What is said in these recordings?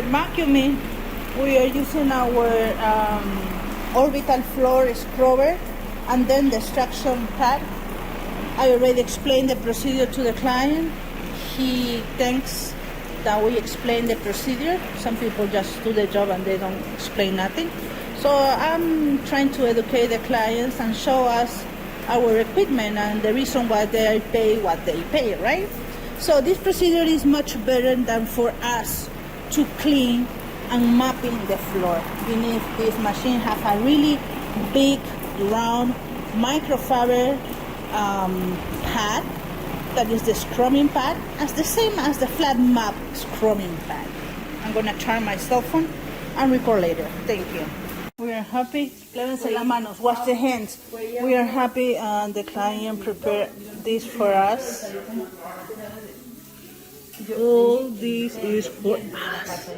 Vacuuming, we are using our orbital floor scrubber and then the extraction pad. I already explained the procedure to the client. He thinks that we explain the procedure. Some people just do the job and they don't explain nothing. So I'm trying to educate the clients and show us our equipment and the reason why they pay what they pay, right? So this procedure is much better than for us to clean and mopping the floor. Beneath this machine have a really big round microfiber pad that is the scrubbing pad, as the same as the flat mop scrubbing pad. I'm gonna turn my cell phone and record later. Thank you. We are happy. Lávense las manos. Wash the hands. We are happy the client prepared this for us. All this is for us.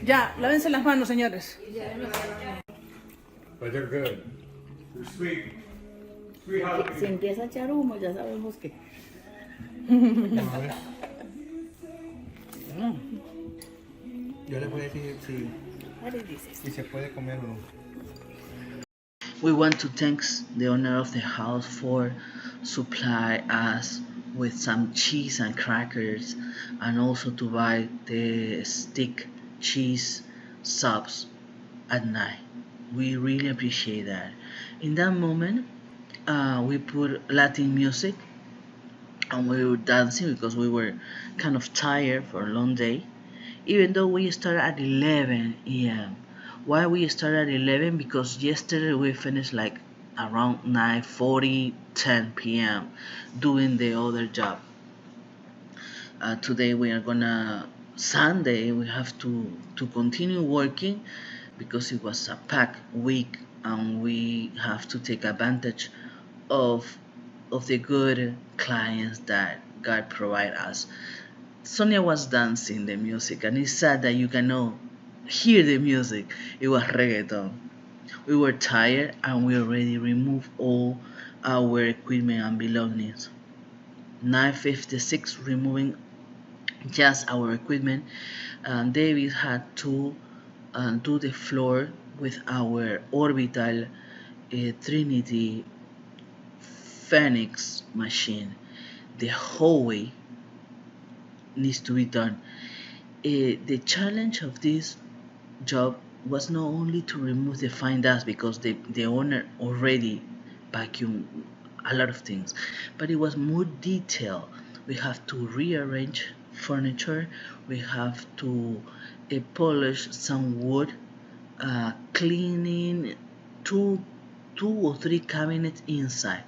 Ya, lávense las manos, señores. But they're good. They're sweet. Sweet jalapeno. Si empieza a echar humo, ya sabemos que. Yo les voy a decir si se puede comer o no. We want to thank the owner of the house for supply us with some cheese and crackers, and also to buy the stick cheese subs at night. We really appreciate that. In that moment, we put Latin music and we were dancing because we were kind of tired for a long day, even though we started at 11 a.m. Why we started at 11? Because yesterday we finished like around 9:40, 10 p.m. doing the other job. Today we are gonna, Sunday we have to continue working because it was a packed week and we have to take advantage of the good clients that God provide us. Sonia was dancing the music and it's sad that you cannot hear the music. It was reggaeton. We were tired and we already removed all our equipment and belongings. 9:56 removing just our equipment. David had to do the floor with our orbital Trinity Phoenix machine. The hallway needs to be done. The challenge of this job was not only to remove the fine dust because the owner already vacuumed a lot of things, but it was more detailed. We have to rearrange furniture, we have to polish some wood, cleaning two or three cabinets inside.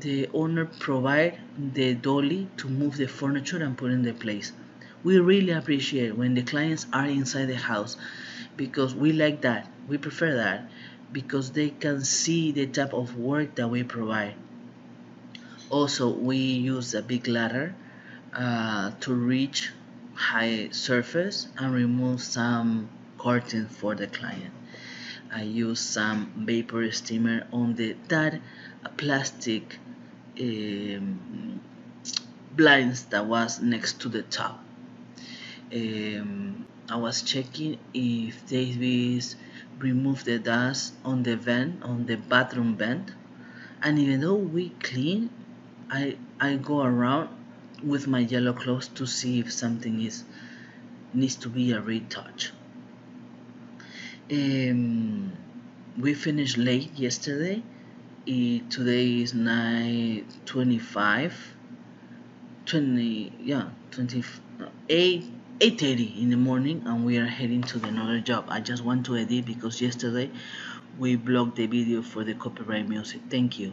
The owner provide the dolly to move the furniture and put in the place. We really appreciate when the clients are inside the house because we like that. We prefer that because they can see the type of work that we provide. Also, we use a big ladder to reach high surface and remove some curtains for the client. I use some vapor steamer on that plastic blinds that was next to the top. I was checking if Davis removed the dust on the vent, on the bathroom vent, and even though we clean, I go around with my yellow cloth to see if something needs to be a retouch. We finished late yesterday. Today is 9:25, 8:30 in the morning, and we are heading to another job. I just want to edit because yesterday we blocked the video for the copyright music. Thank you.